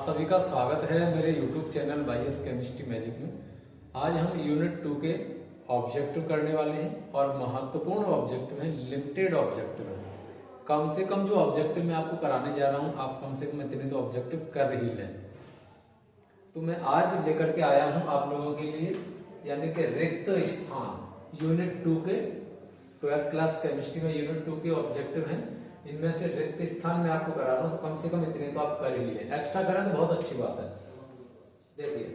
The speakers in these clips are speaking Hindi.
सभी का स्वागत है मेरे YouTube चैनल बाईएस केमिस्ट्री मैजिक में। आज हम यूनिट 2 के ऑब्जेक्टिव करने वाले हैं और महत्वपूर्ण ऑब्जेक्टिव है, लिमिटेड ऑब्जेक्टिव है। कम से कम जो ऑब्जेक्टिव मैं आपको कराने जा रहा हूं, आप कम से कम इतने तो ऑब्जेक्टिव कर ही लें। तो मैं आज लेकर के आया हूं आप लोगों के लिए, यानी कि रिक्त स्थान यूनिट 2 के 12th क्लास केमिस्ट्री में यूनिट 2 के ऑब्जेक्टिव हैं। इनमें से रिक्त स्थान में आपको करा रहा हूं, तो कम से कम इतने तो आप कर ही लें। एक्स्ट्रा करें तो बहुत अच्छी बात है। देखिए,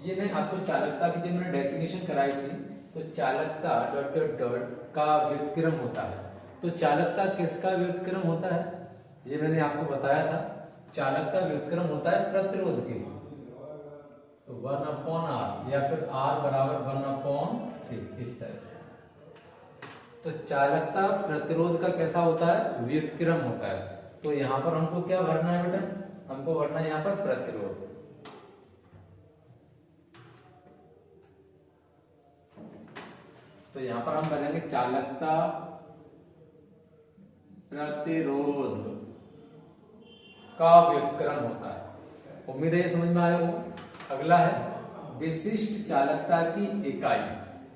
ये मैं आपको चालकता की जब मैंने डेफिनेशन कराई थी, तो चालकता डॉट डॉट डॉट का व्युत्क्रम होता है। तो चालकता किसका व्युत्क्रम होता है, ये मैंने आपको बताया था। चालकता व्युत्क्रम होता है प्रतिरोध के, तो 1/r या फिर r बराबर 1/c, इस तरह से। तो चालकता प्रतिरोध का कैसा होता है, व्युत्क्रम होता है। तो यहां पर हमको क्या भरना है बेटा, हमको भरना है यहां पर प्रतिरोध। तो यहां पर हम करेंगे चालकता प्रतिरोध का व्युत्क्रम होता है। उम्मीद है ये समझ में आया होगा। अगला है विशिष्ट चालकता की इकाई।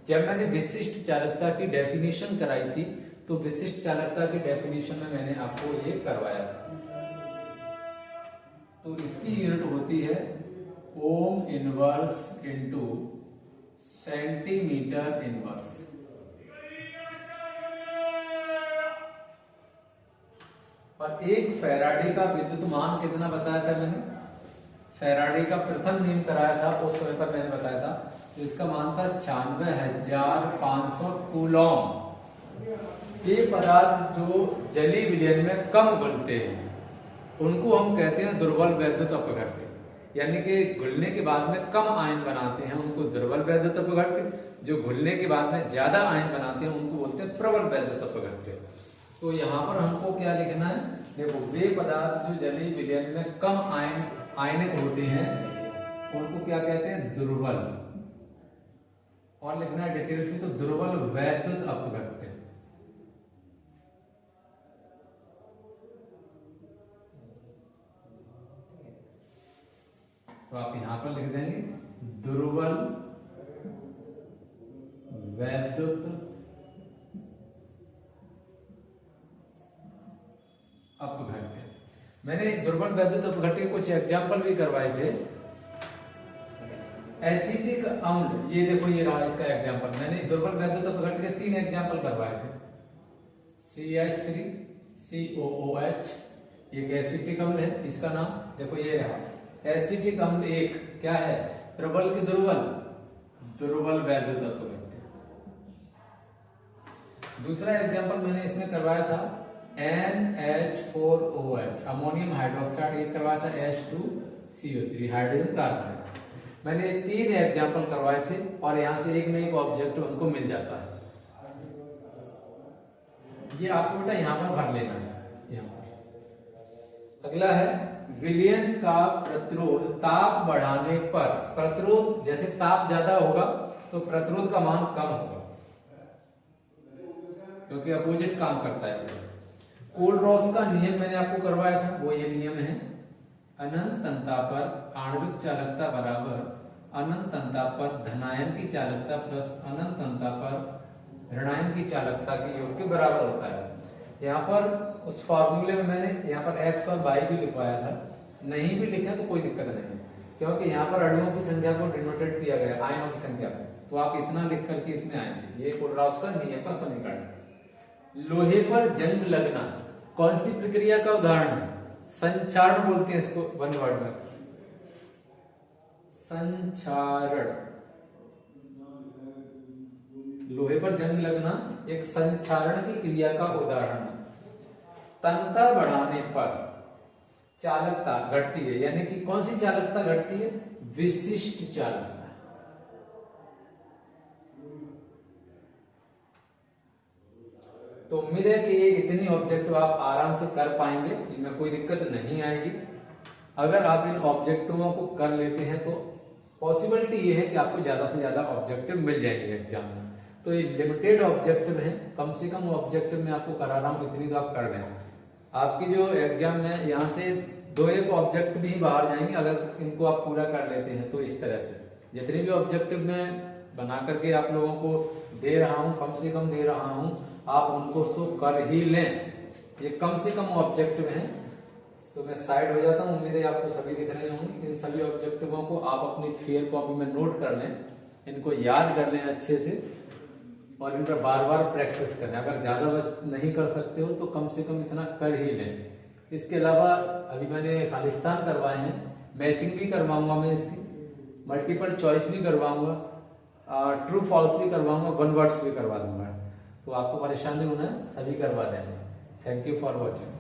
जब मैंने विशिष्ट चालकता की डेफिनेशन कराई थी, तो विशिष्ट चालकता की डेफिनेशन में मैंने आपको ये करवाया था। तो इसकी यूनिट होती है ohm inverse into centimetre inverse. और एक फैराडे का विद्युत मान कितना बताया था मैंने, फैराडे का प्रथम नियम कराया था, उस समय पर मैंने बताया था। तो इसका मान था 96,500 कूलॉम। ये पदार्थ जो जलीय विलयन में कम घुलते हैं, उनको हम कहते हैं दुर्बल वैद्युत अपघट्य। यानी कि घुलने के बाद में कम आयन बनाते हैं, उनको दुर्बल वैद्युत अपघट्य। जो घुलने के बाद में ज्यादा आयन बनाते हैं, उनको बोलते हैं प्रबल वैद्युत अपघट्य। तो यहाँ पर हमको क्या लिखना है, देखो, वे पदार्थ जो जलीय विलयन में कम आयनित होते हैं, उनको क्या कहते हैं, दुर्बल। और लिखना है डिटेल से, तो दुर्बल वैद्युत अपघट्य। तो आप यहां पर लिख देंगे दुर्बल वैद्युत अपघट्य। मैंने दुर्बल वैद्युत अपघट्य के कुछ एग्जाम्पल भी करवाए थे। एसिटिक अम्ल, ये देखो, ये रहा इसका एग्जाम्पल। मैंने दुर्बल वैद्युत अपघट्य के 3 एग्जाम्पल करवाए थे। CH3COOH एक एसिटिक अम्ल है, इसका नाम देखो ये रहा। एसिटिक अम्ल एक क्या है, प्रबल की दुर्बल, दुर्बल वैद्युत अपघट्य। दूसरा एग्जाम्पल मैंने इसमें करवाया था NH4OH, अमोनियम हाइड्रोक्साइड, ये करवाया था H2CO3, हाइड्रोजन कार्बोनेट। मैंने 3 एग्जाम्पल करवाए थे, और यहां से एक न एक ऑब्जेक्टिव हमको मिल जाता है। ये आपको बेटा यहां पर भर लेना है, यहां पर। अगला है विलयन का प्रतिरोध ताप बढ़ाने पर। प्रतिरोध, जैसे ताप ज्यादा होगा तो प्रतिरोध का मान कम होगा, क्योंकि अपोजिट काम करता है। कोलरॉस का नियम मैंने आपको करवाया था, वो ये नियम है, अनंत अंता पर आणविक चालकता बराबर अनंत अंता पर धनायन की चालकता प्लस अनंत अंता पर ऋणायन की चालकता के योग के बराबर होता है। यहाँ पर उस फॉर्मूले में मैंने यहाँ पर x और y भी लिखवाया था। नहीं भी लिखे तो कोई दिक्कत नहीं, क्योंकि यहाँ पर अणुओं की संख्या को डिनोटेड किया गया, आयनों की संख्या को, तो आप इतना लिख करके इसमें आएंगे। ये कोलरॉस का नियम का समीकरण। लोहे पर जंग लगना कौन सी प्रक्रिया का उदाहरण है, संचारण बोलते हैं इसको, वन वर्ड में, संचारण। लोहे पर जंग लगना एक संचारण की क्रिया का उदाहरण है। तन्यता बढ़ाने पर चालकता घटती है, यानी कि कौन सी चालकता घटती है, विशिष्ट चालकता। तो उम्मीद है कि इतनी ऑब्जेक्टिव आप आराम से कर पाएंगे, इनमें कोई दिक्कत नहीं आएगी। अगर आप इन ऑब्जेक्टिवों को कर लेते हैं, तो पॉसिबिलिटी ये है कि आपको ज्यादा से ज्यादा ऑब्जेक्टिव मिल जाएंगे एग्जाम में। तो ये लिमिटेड ऑब्जेक्टिव है, कम से कम ऑब्जेक्टिव में आपको करा रहा हूं, इतनी तो आप कर लें। आपकी जो एग्जाम में यहाँ से दो एक ऑब्जेक्ट भी बाहर जाएंगे अगर इनको आप पूरा कर लेते हैं। तो इस तरह से जितने भी ऑब्जेक्टिव मैं बना करके आप लोगों को दे रहा हूं, कम से कम दे रहा हूं, आप उनको तो कर ही लें। ये कम से कम ऑब्जेक्टिव हैं। तो मैं साइड हो जाता हूं। उम्मीद है आपको सभी दिख रहे होंगे। इन सभी ऑब्जेक्टिवों को आप अपनी फेयर कॉपी में नोट कर लें, इनको याद कर लें अच्छे से और इन पर बार बार प्रैक्टिस करें। अगर ज्यादा नहीं कर सकते हो तो कम से कम इतना कर ही लें। इसके अलावा अभी मैंने खालिस्तान करवाए हैं, मैचिंग भी करवाऊंगा मैं इसकी, मल्टीपल चॉइस भी करवाऊंगा, ट्रू फॉल्स भी करवाऊंगा, वन वर्ड्स भी करवा दूंगा। तो आपको परेशान नहीं होना है, सभी करवा देंगे। Thank you for watching.